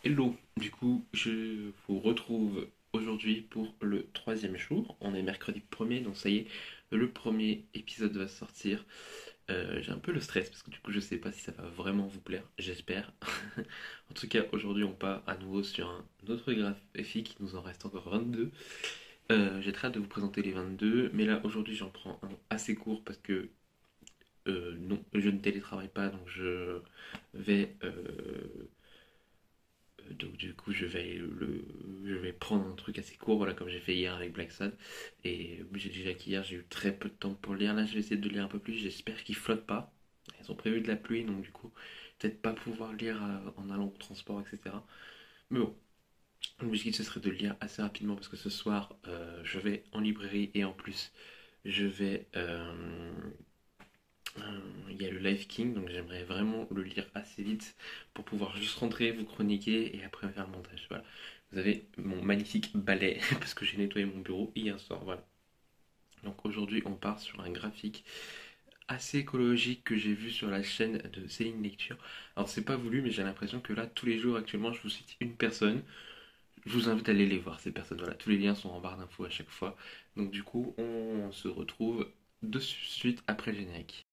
Hello, du coup je vous retrouve aujourd'hui pour le troisième jour. On est mercredi 1er, donc ça y est, le premier épisode va sortir. J'ai un peu le stress parce que du coup je sais pas si ça va vraiment vous plaire, j'espère. En tout cas aujourd'hui on part à nouveau sur un autre graphique, il nous en reste encore 22. J'ai très hâte de vous présenter les 22, mais là aujourd'hui j'en prends un assez court parce que non, je ne télétravaille pas, donc vais donc du coup je vais prendre un truc assez court, voilà, comme j'ai fait hier avec Black Sad. Et j'ai déjà qu'hier j'ai eu très peu de temps pour lire. Là je vais essayer de lire un peu plus, j'espère qu'il flotte pas. Ils ont prévu de la pluie, donc du coup peut-être pas pouvoir lire en allant au transport, etc. Mais bon, l'objectif ce serait de lire assez rapidement parce que ce soir je vais en librairie et en plus je vais il y a le Live King, donc j'aimerais vraiment le lire assez vite pour pouvoir juste rentrer, vous chroniquer et après faire le montage. Voilà. Vous avez mon magnifique balai parce que j'ai nettoyé mon bureau hier soir. Voilà. Donc aujourd'hui, on part sur un graphique assez écologique que j'ai vu sur la chaîne de Céline Lecture. Alors c'est pas voulu, mais j'ai l'impression que là, tous les jours actuellement, je vous cite une personne. Je vous invite à aller les voir, ces personnes. Voilà. Tous les liens sont en barre d'infos à chaque fois. Donc du coup, on se retrouve de suite après le générique.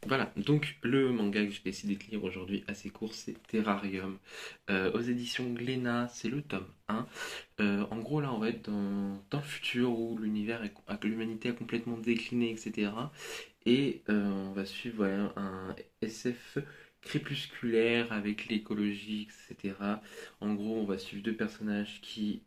Voilà, donc le manga que j'ai décidé de lire aujourd'hui assez court, c'est Terrarium. Aux éditions Glénat, c'est le tome 1. En gros, là, on va être dans le futur où l'humanité a complètement décliné, etc. Et on va suivre voilà, un SF crépusculaire avec l'écologie, etc. En gros, on va suivre deux personnages qui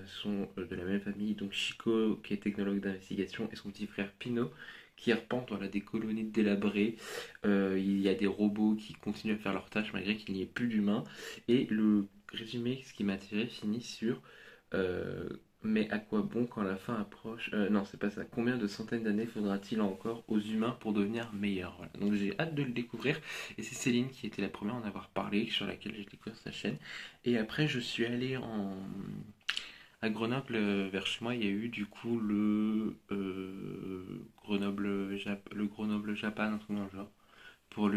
sont de la même famille. Donc Chico, qui est technologue d'investigation, et son petit frère Pino, qui arpente voilà, des colonies délabrées. Il y a des robots qui continuent à faire leurs tâches malgré qu'il n'y ait plus d'humains. Et le résumé, ce qui m'a attiré, finit sur euh, mais à quoi bon quand la fin approche non, c'est pas ça. Combien de centaines d'années faudra-t-il encore aux humains pour devenir meilleurs? Voilà. Donc j'ai hâte de le découvrir. Et c'est Céline qui était la première à en avoir parlé, sur laquelle j'ai découvert sa chaîne. Et après, je suis allé à Grenoble, vers chez moi, il y a eu du coup le Grenoble Japan, un truc dans le genre pour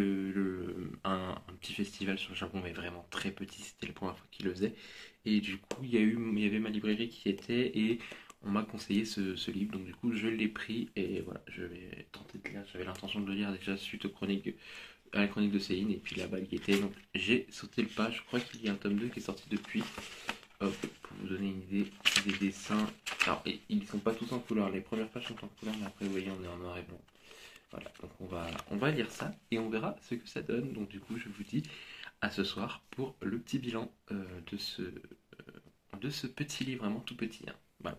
un petit festival sur le Japon, mais vraiment très petit, c'était la première fois qu'il le faisait. Et du coup, il y avait ma librairie qui était, et on m'a conseillé ce livre, donc du coup, je l'ai pris, et voilà, je vais tenter de lire. J'avais l'intention de le lire déjà suite à la chronique de Céline, et puis là-bas, il y était, donc j'ai sauté le pas. Je crois qu'il y a un tome 2 qui est sorti depuis. Hop, pour vous donner une idée des dessins. Alors, ils sont pas tous en couleur, les premières pages sont en couleur, mais après, vous voyez, on est en noir et blanc. Voilà, donc on va lire ça et on verra ce que ça donne. Donc du coup, je vous dis à ce soir pour le petit bilan de ce petit livre, vraiment tout petit, hein. Voilà.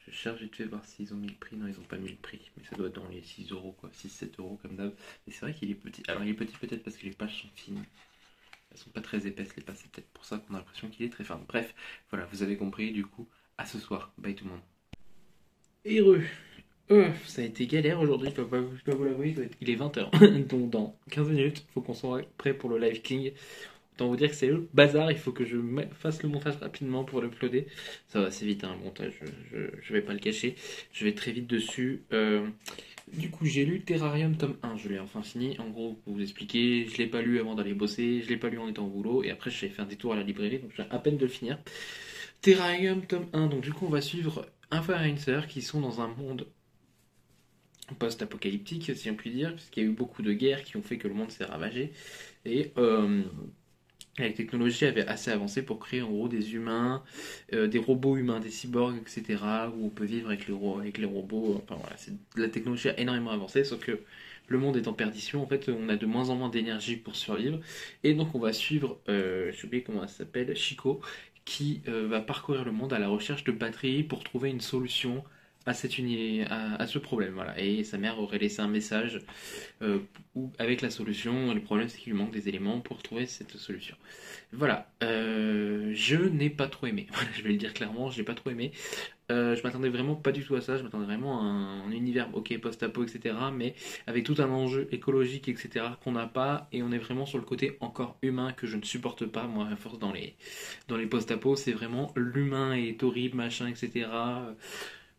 Je cherche vite fait voir s'ils ont mis le prix. Non, ils ont pas mis le prix, mais ça doit être dans les 6 euros, quoi. 6-7 € comme d'hab. Mais c'est vrai qu'il est petit. Alors il est petit peut-être parce que les pages sont fines. Elles sont pas très épaisses les pages, c'est peut-être pour ça qu'on a l'impression qu'il est très fin. Bref, voilà, vous avez compris du coup. À ce soir. Bye tout le monde. Heureux. Ça a été galère aujourd'hui, je dois vous l'avouer, il est 20h. Donc dans 15 minutes, il faut qu'on soit prêt pour le live king. Autant vous dire que c'est le bazar, il faut que fasse le montage rapidement pour l'uploader. Ça va assez vite, hein, le montage, je vais pas le cacher. Je vais très vite dessus. Du coup, j'ai lu Terrarium tome 1, je l'ai enfin fini. En gros, pour vous expliquer, je l'ai pas lu avant d'aller bosser, je l'ai pas lu en étant au boulot, et après j'ai fait un détour à la librairie, donc j'ai à peine de le finir. Terrarium tome 1, donc du coup on va suivre un frère et une sœur qui sont dans un monde post-apocalyptique, si on peut dire, puisqu'il y a eu beaucoup de guerres qui ont fait que le monde s'est ravagé. Et la technologie avait assez avancé pour créer en gros des humains, des robots humains, des cyborgs, etc., où on peut vivre avec les robots. Enfin voilà, la technologie a énormément avancé, sauf que le monde est en perdition. En fait, on a de moins en moins d'énergie pour survivre. Et donc, on va suivre, j'ai oublié comment elle s'appelle, Chico, qui va parcourir le monde à la recherche de batteries pour trouver une solution à ce problème. Voilà. Et sa mère aurait laissé un message euh, avec la solution. Le problème, c'est qu'il lui manque des éléments pour trouver cette solution. Voilà. Je n'ai pas trop aimé. Voilà, je vais le dire clairement, je n'ai pas trop aimé. Je m'attendais vraiment pas du tout à ça, je m'attendais vraiment à un univers, ok, post-apo, etc., mais avec tout un enjeu écologique, etc., qu'on n'a pas, et on est vraiment sur le côté encore humain que je ne supporte pas, moi, à force dans les post-apo, c'est vraiment l'humain est horrible, machin, etc.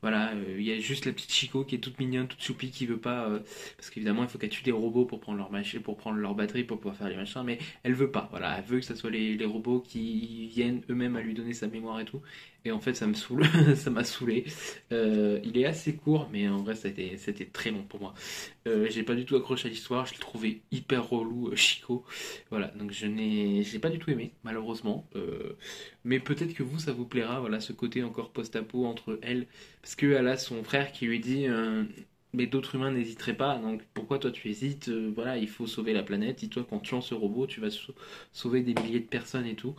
Voilà, il y a juste la petite Chico qui est toute mignonne, toute choupie, qui veut pas. Parce qu'évidemment, il faut qu'elle tue des robots pour prendre leur machine, pour prendre leur batterie, pour pouvoir faire les machins, mais elle veut pas. Voilà, elle veut que ce soit les robots qui viennent eux-mêmes à lui donner sa mémoire et tout. Et en fait, ça me saoule, ça m'a saoulé. Il est assez court, mais en vrai, c'était très long pour moi. J'ai pas du tout accroché à l'histoire, je l'ai trouvé hyper relou, Chico. Voilà, donc j'ai pas du tout aimé, malheureusement. Mais peut-être que vous, ça vous plaira, voilà, ce côté encore post-apo entre elle, parce qu'elle a son frère qui lui dit mais d'autres humains n'hésiteraient pas, donc pourquoi toi tu hésites? Voilà, il faut sauver la planète, dis-toi qu'en tuant ce robot, tu vas sauver des milliers de personnes et tout.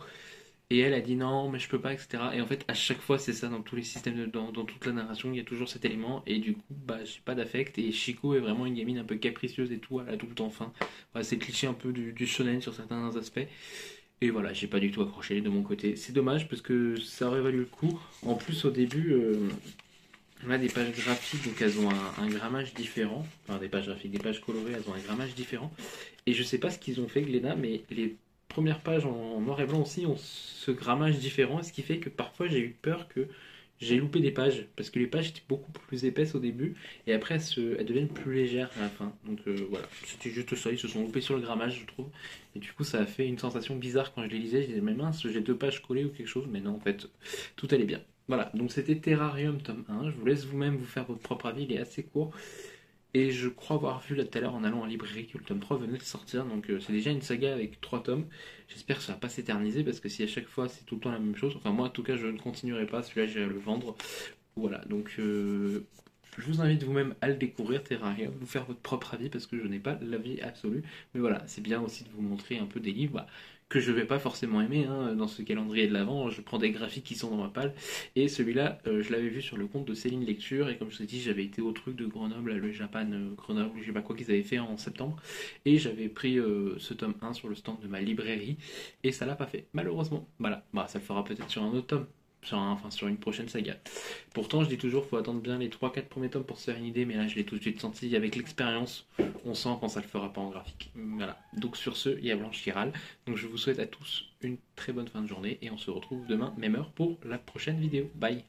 Et elle a dit non, mais je peux pas, etc. Et en fait, à chaque fois, c'est ça dans tous les systèmes, dans toute la narration, il y a toujours cet élément. Et du coup, bah, j'ai pas d'affect. Et Chico est vraiment une gamine un peu capricieuse et tout, elle a tout le temps faim. Voilà, c'est le cliché un peu du shonen sur certains aspects. Et voilà, j'ai pas du tout accroché de mon côté. C'est dommage parce que ça aurait valu le coup. En plus, au début, on a des pages graphiques, donc elles ont un grammage différent. Enfin, des pages graphiques, des pages colorées, elles ont un grammage différent. Et je sais pas ce qu'ils ont fait, Glénat, mais les premières pages en noir et blanc aussi ont ce grammage différent, ce qui fait que parfois j'ai eu peur que j'ai loupé des pages, parce que les pages étaient beaucoup plus épaisses au début, et après elles deviennent plus légères à la fin. Donc voilà, c'était juste ça, ils se sont loupés sur le grammage, je trouve. Et du coup, ça a fait une sensation bizarre quand je les lisais. Je disais, mais mince, j'ai deux pages collées ou quelque chose, mais non, en fait, tout allait bien. Voilà, donc c'était Terrarium tome 1. Je vous laisse vous-même vous faire votre propre avis, il est assez court. Et je crois avoir vu là tout à l'heure en allant en librairie que le tome 3 venait de sortir, donc c'est déjà une saga avec 3 tomes. J'espère que ça va pas s'éterniser parce que si à chaque fois c'est tout le temps la même chose, enfin moi en tout cas je ne continuerai pas, celui-là j'irai le vendre. Voilà, donc je vous invite vous-même à le découvrir, Terraria, vous faire votre propre avis parce que je n'ai pas l'avis absolu. Mais voilà, c'est bien aussi de vous montrer un peu des livres que je vais pas forcément aimer hein, dans ce calendrier de l'avant. Je prends des graphiques qui sont dans ma palle. Et celui-là, je l'avais vu sur le compte de Céline Lecture. Et comme je vous ai dit, j'avais été au truc de Grenoble, le Japan Grenoble, je sais pas quoi qu'ils avaient fait en septembre. Et j'avais pris ce tome 1 sur le stand de ma librairie. Et ça l'a pas fait, malheureusement. Voilà, bah, ça le fera peut-être sur un autre tome enfin, sur une prochaine saga. Pourtant, je dis toujours, faut attendre bien les 3-4 premiers tomes pour se faire une idée, mais là, je l'ai tout de suite senti avec l'expérience. On sent quand ça le fera pas en graphique. Voilà. Donc, sur ce, il y a Blanche qui râle. Donc, je vous souhaite à tous une très bonne fin de journée et on se retrouve demain, même heure, pour la prochaine vidéo. Bye!